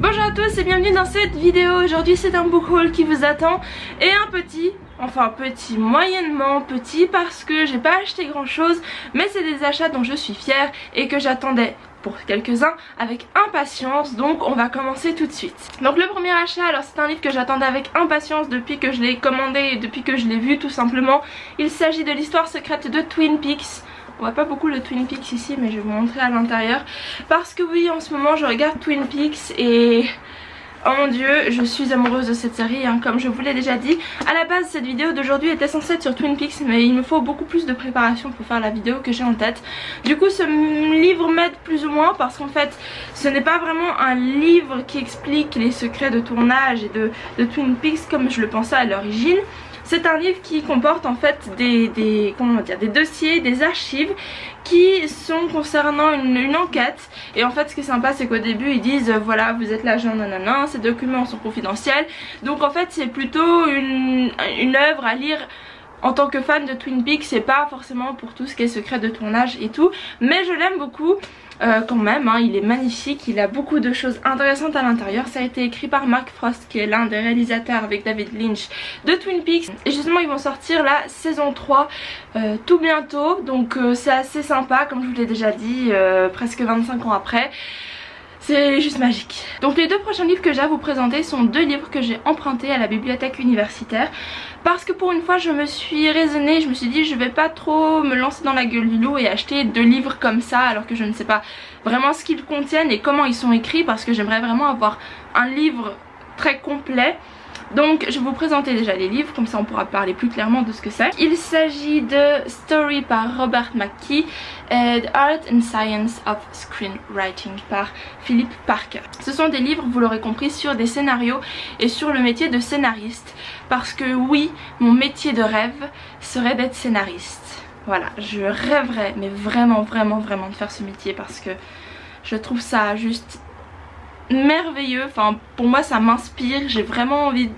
Bonjour à tous et bienvenue dans cette vidéo. Aujourd'hui c'est un book haul qui vous attend et un petit, enfin petit, moyennement petit parce que j'ai pas acheté grand chose, mais c'est des achats dont je suis fière et que j'attendais pour quelques-uns avec impatience, donc on va commencer tout de suite. Donc le premier achat, alors c'est un livre que j'attendais avec impatience depuis que je l'ai commandé et depuis que je l'ai vu tout simplement. Il s'agit de l'histoire secrète de Twin Peaks. On voit pas beaucoup le Twin Peaks ici, mais je vais vous montrer à l'intérieur parce que oui, en ce moment je regarde Twin Peaks et oh mon dieu, je suis amoureuse de cette série hein, comme je vous l'ai déjà dit. À la base cette vidéo d'aujourd'hui était censée être sur Twin Peaks, mais il me faut beaucoup plus de préparation pour faire la vidéo que j'ai en tête. Du coup ce livre m'aide plus ou moins parce qu'en fait ce n'est pas vraiment un livre qui explique les secrets de tournage et de Twin Peaks comme je le pensais à l'origine. C'est un livre qui comporte en fait des dossiers, des archives qui sont concernant une enquête. Et en fait ce qui est sympa c'est qu'au début ils disent voilà vous êtes l'agent nanana, ces documents sont confidentiels. Donc en fait c'est plutôt une œuvre à lire en tant que fan de Twin Peaks. C'est pas forcément pour tout ce qui est secret de tournage et tout, mais je l'aime beaucoup quand même hein, il est magnifique, il a beaucoup de choses intéressantes à l'intérieur. Ça a été écrit par Mark Frost qui est l'un des réalisateurs avec David Lynch de Twin Peaks. Et justement ils vont sortir la saison 3 tout bientôt, donc c'est assez sympa comme je vous l'ai déjà dit, presque 25 ans après. C'est juste magique. Donc les deux prochains livres que j'ai à vous présenter sont deux livres que j'ai empruntés à la bibliothèque universitaire. Parce que pour une fois je me suis raisonnée, je me suis dit je vais pas trop me lancer dans la gueule du loup et acheter deux livres comme ça alors que je ne sais pas vraiment ce qu'ils contiennent et comment ils sont écrits, parce que j'aimerais vraiment avoir un livre très complet. Donc je vais vous présenter déjà les livres, comme ça on pourra parler plus clairement de ce que c'est. Il s'agit de Story par Robert McKee et Art and Science of Screenwriting par Philip Parker. Ce sont des livres, vous l'aurez compris, sur des scénarios et sur le métier de scénariste. Parce que oui, mon métier de rêve serait d'être scénariste. Voilà, je rêverais, mais vraiment de faire ce métier parce que je trouve ça juste merveilleux. Enfin pour moi ça m'inspire, j'ai vraiment envie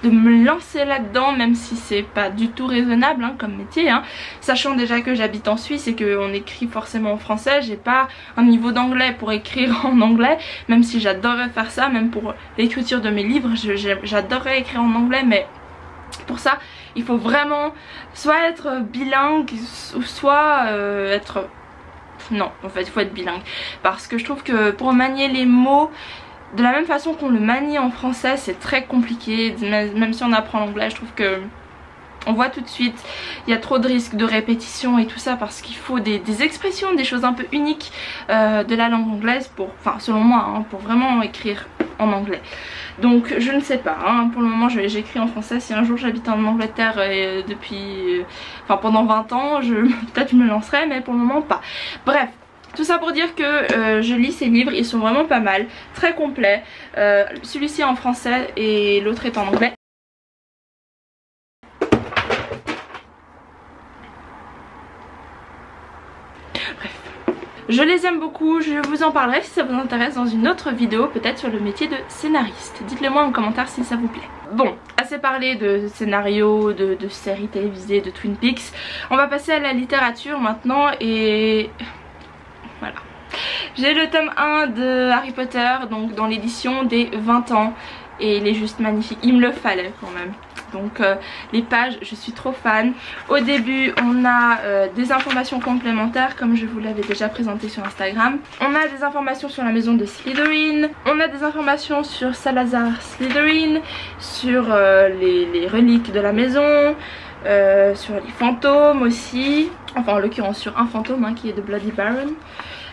de me lancer là-dedans, même si c'est pas du tout raisonnable hein, comme métier hein. Sachant déjà que j'habite en Suisse et qu'on écrit forcément en français, j'ai pas un niveau d'anglais pour écrire en anglais, même si j'adorerais faire ça, même pour l'écriture de mes livres j'adorerais écrire en anglais, mais pour ça il faut vraiment soit être bilingue ou soit être... Non, en fait il faut être bilingue parce que je trouve que pour manier les mots de la même façon qu'on le manie en français c'est très compliqué. Même si on apprend l'anglais, je trouve que on voit tout de suite il y a trop de risques de répétition et tout ça, parce qu'il faut des expressions, des choses un peu uniques de la langue anglaise pour, enfin selon moi hein, pour vraiment écrire en anglais. Donc je ne sais pas hein, pour le moment j'écris en français. Si un jour j'habite en Angleterre enfin pendant 20 ans peut-être je me lancerai, mais pour le moment pas. Bref, tout ça pour dire que je lis ces livres, ils sont vraiment pas mal, très complets. Celui-ci est en français et l'autre est en anglais. Je les aime beaucoup, je vous en parlerai si ça vous intéresse dans une autre vidéo, peut-être sur le métier de scénariste. Dites-le moi en commentaire si ça vous plaît. Bon, assez parlé de scénarios, de séries télévisées, de Twin Peaks. On va passer à la littérature maintenant et... voilà. J'ai le tome 1 de Harry Potter, donc dans l'édition des 20 ans. Et il est juste magnifique, il me le fallait quand même. Donc les pages, je suis trop fan. Au début on a des informations complémentaires comme je vous l'avais déjà présenté sur Instagram. On a des informations sur la maison de Slytherin. On a des informations sur Salazar Slytherin, sur les reliques de la maison, sur les fantômes aussi. Enfin en l'occurrence sur un fantôme hein, qui est de Bloody Baron.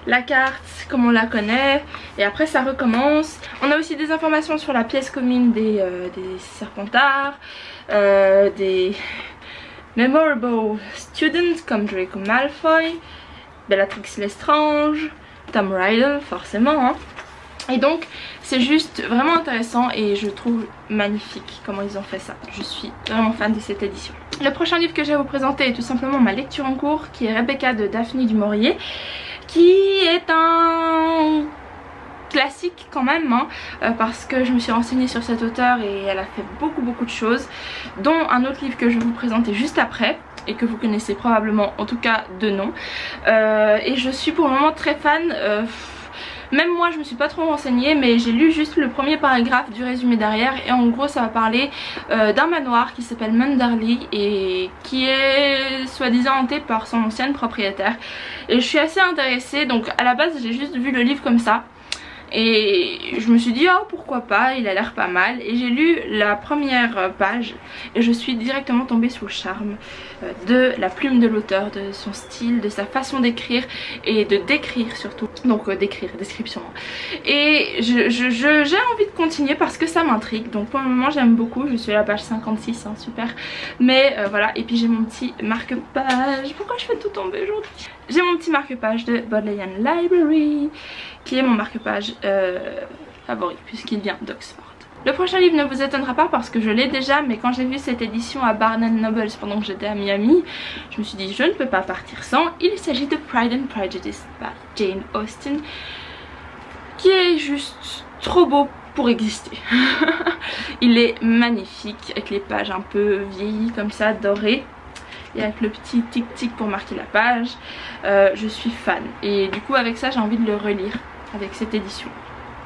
La carte comme on la connaît et après ça recommence. On a aussi des informations sur la pièce commune des Serpentards, des memorable students comme Draco Malfoy, Bellatrix Lestrange, Tom Riddle forcément hein. Et donc c'est juste vraiment intéressant et je trouve magnifique comment ils ont fait ça. Je suis vraiment fan de cette édition. Le prochain livre que je vais vous présenter est tout simplement ma lecture en cours, qui est Rebecca de Daphné du Maurier, qui est un classique quand même hein, parce que je me suis renseignée sur cette auteure et elle a fait beaucoup de choses, dont un autre livre que je vais vous présenter juste après et que vous connaissez probablement, en tout cas de nom, et je suis pour le moment très fan. Même moi je me suis pas trop renseignée, mais j'ai lu juste le premier paragraphe du résumé derrière, et en gros ça va parler d'un manoir qui s'appelle Manderley et qui est soi-disant hanté par son ancienne propriétaire. Et je suis assez intéressée, donc à la base j'ai juste vu le livre comme ça. Et je me suis dit oh pourquoi pas, il a l'air pas mal, et j'ai lu la première page et je suis directement tombée sous le charme de la plume de l'auteur, de son style, de sa façon d'écrire et de décrire surtout, donc description. Et j'ai envie de continuer parce que ça m'intrigue, donc pour le moment j'aime beaucoup, je suis à la page 56, hein, super. Mais voilà, et puis j'ai mon petit marque-page, pourquoi je fais tout tomber aujourd'hui? J'ai mon petit marque-page de Bodleian Library qui est mon marque-page favori puisqu'il vient d'Oxford. Le prochain livre ne vous étonnera pas parce que je l'ai déjà, mais quand j'ai vu cette édition à Barnes & Noble pendant que j'étais à Miami, je me suis dit je ne peux pas partir sans. Il s'agit de Pride and Prejudice par Jane Austen, qui est juste trop beau pour exister. Il est magnifique avec les pages un peu vieillies comme ça, dorées, et avec le petit tic tic pour marquer la page. Je suis fan et du coup avec ça j'ai envie de le relire avec cette édition,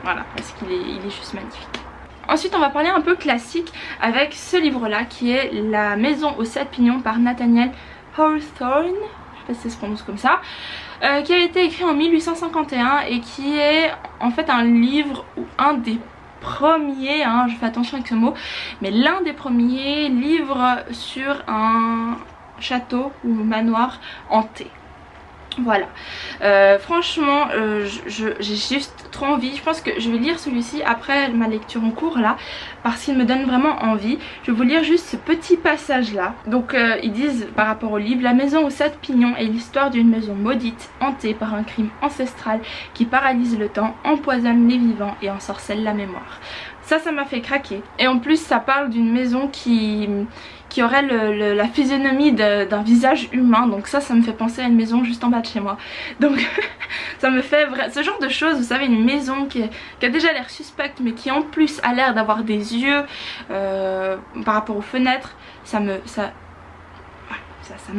voilà, parce qu'il est juste magnifique. Ensuite on va parler un peu classique avec ce livre là qui est La Maison aux 7 pignons par Nathaniel Hawthorne, je sais pas si ça se prononce comme ça, qui a été écrit en 1851 et qui est en fait un livre ou un des premiers, hein, je fais attention avec ce mot, mais l'un des premiers livres sur un château ou manoir hanté. Voilà, franchement j'ai juste trop envie. Je pense que je vais lire celui-ci après ma lecture en cours là, parce qu'il me donne vraiment envie. Je vais vous lire juste ce petit passage là. Donc ils disent par rapport au livre: La Maison aux 7 pignons est l'histoire d'une maison maudite, hantée par un crime ancestral qui paralyse le temps, empoisonne les vivants et ensorcelle la mémoire. Ça m'a fait craquer. Et en plus ça parle d'une maison qui aurait la physionomie d'un visage humain, donc ça me fait penser à une maison juste en bas de chez moi. Donc ça me fait ce genre de choses, vous savez, une maison qui a déjà l'air suspecte mais qui en plus a l'air d'avoir des yeux par rapport aux fenêtres. Ça me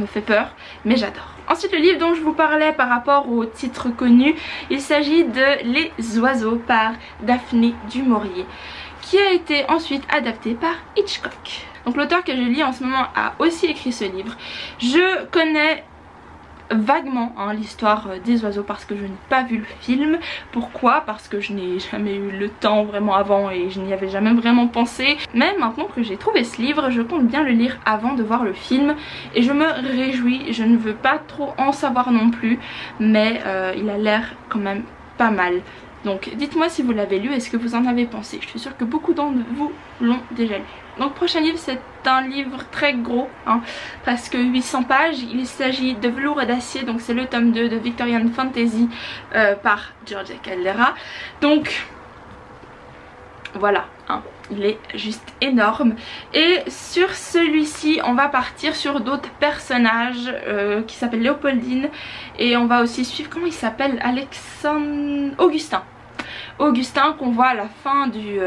fait peur, mais j'adore. Ensuite le livre dont je vous parlais par rapport au titre connu, il s'agit de Les Oiseaux par Daphné du Maurier, qui a été ensuite adapté par Hitchcock. Donc l'auteur que je lis en ce moment a aussi écrit ce livre. Je connais vaguement hein, l'histoire des oiseaux parce que je n'ai pas vu le film. Pourquoi? Parce que je n'ai jamais eu le temps vraiment avant et je n'y avais jamais vraiment pensé. Mais maintenant que j'ai trouvé ce livre, je compte bien le lire avant de voir le film et je me réjouis. Je ne veux pas trop en savoir non plus, mais il a l'air quand même pas mal. Donc dites-moi si vous l'avez lu et ce que vous en avez pensé. Je suis sûre que beaucoup d'entre vous l'ont déjà lu. Donc prochain livre, c'est un livre très gros, hein, presque 800 pages. Il s'agit de Velours et d'acier, donc c'est le tome 2 de Victorian Fantasy par Georgia Caldera. Donc voilà, hein, il est juste énorme. Et sur celui-ci on va partir sur d'autres personnages qui s'appellent Léopoldine, et on va aussi suivre, comment il s'appelle, Augustin qu'on voit à la fin du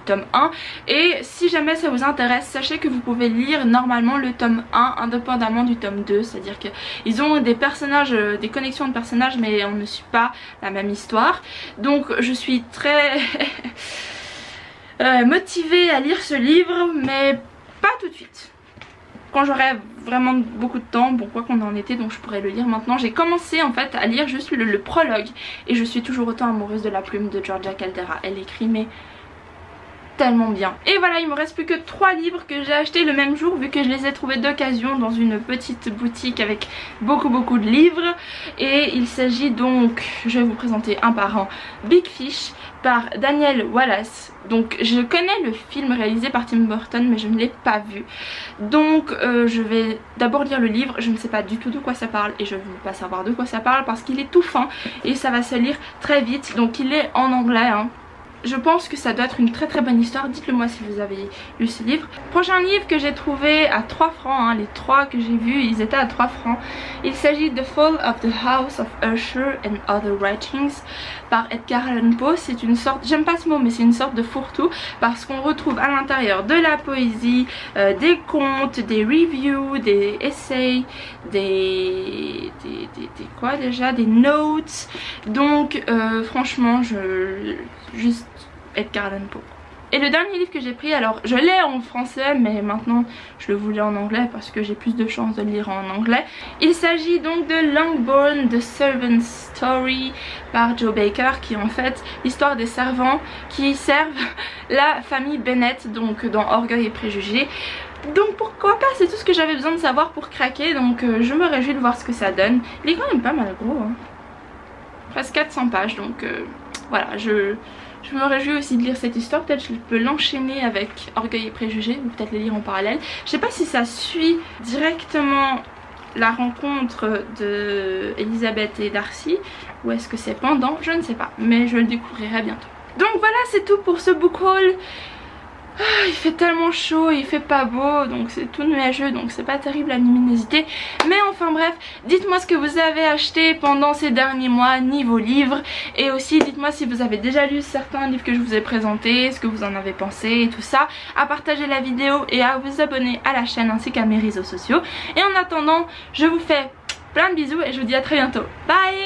tome 1. Et si jamais ça vous intéresse, sachez que vous pouvez lire normalement le tome 1 indépendamment du tome 2, c'est à dire qu'ils ont des personnages, des connexions de personnages, mais on ne suit pas la même histoire. Donc je suis très motivée à lire ce livre, mais pas tout de suite. Quand j'aurai vraiment beaucoup de temps, bon quoi qu'on en était, donc je pourrais le lire maintenant. J'ai commencé en fait à lire juste le prologue et je suis toujours autant amoureuse de la plume de Georgia Caldera. Elle écrit mais tellement bien. Et voilà, il me reste plus que 3 livres que j'ai achetés le même jour, vu que je les ai trouvés d'occasion dans une petite boutique avec beaucoup de livres. Et il s'agit donc, je vais vous présenter un par un, Big Fish par Daniel Wallace. Donc je connais le film réalisé par Tim Burton, mais je ne l'ai pas vu. Donc je vais d'abord lire le livre. Je ne sais pas du tout de quoi ça parle et je ne veux pas savoir de quoi ça parle parce qu'il est tout fin et ça va se lire très vite. Donc il est en anglais, hein. je pense que ça doit être une très très bonne histoire. Dites-le moi si vous avez lu ce livre. Prochain livre que j'ai trouvé à 3 francs, hein, les 3 que j'ai vus ils étaient à 3 francs. Il s'agit de Fall of the House of Usher and Other Writings par Edgar Allan Poe. C'est une sorte, j'aime pas ce mot mais c'est une sorte de fourre-tout parce qu'on retrouve à l'intérieur de la poésie, des contes, des reviews, des essays, des quoi déjà, des notes. Donc franchement juste Edgar Allan Poe. Et le dernier livre que j'ai pris, alors je l'ai en français mais maintenant je le voulais en anglais parce que j'ai plus de chances de le lire en anglais. Il s'agit donc de Longbourn The Servant's Story par Joe Baker, qui est en fait l'histoire des servants qui servent la famille Bennett, donc dans Orgueil et Préjugés. Donc pourquoi pas, c'est tout ce que j'avais besoin de savoir pour craquer, donc je me réjouis de voir ce que ça donne. Il est quand même pas mal gros, hein. Presque 400 pages, donc voilà, je me réjouis aussi de lire cette histoire. Peut-être je peux l'enchaîner avec Orgueil et Préjugés ou peut-être les lire en parallèle. Je sais pas si ça suit directement la rencontre de Elisabeth et Darcy ou est-ce que c'est pendant, je ne sais pas, mais je le découvrirai bientôt. Donc voilà, c'est tout pour ce book haul. Il fait tellement chaud, il fait pas beau, donc c'est tout nuageux, donc c'est pas terrible la luminosité. Mais enfin bref, dites-moi ce que vous avez acheté pendant ces derniers mois niveau livres. Et aussi dites-moi si vous avez déjà lu certains livres que je vous ai présentés, ce que vous en avez pensé et tout ça. À partager la vidéo et à vous abonner à la chaîne ainsi qu'à mes réseaux sociaux. Et en attendant, je vous fais plein de bisous et je vous dis à très bientôt. Bye!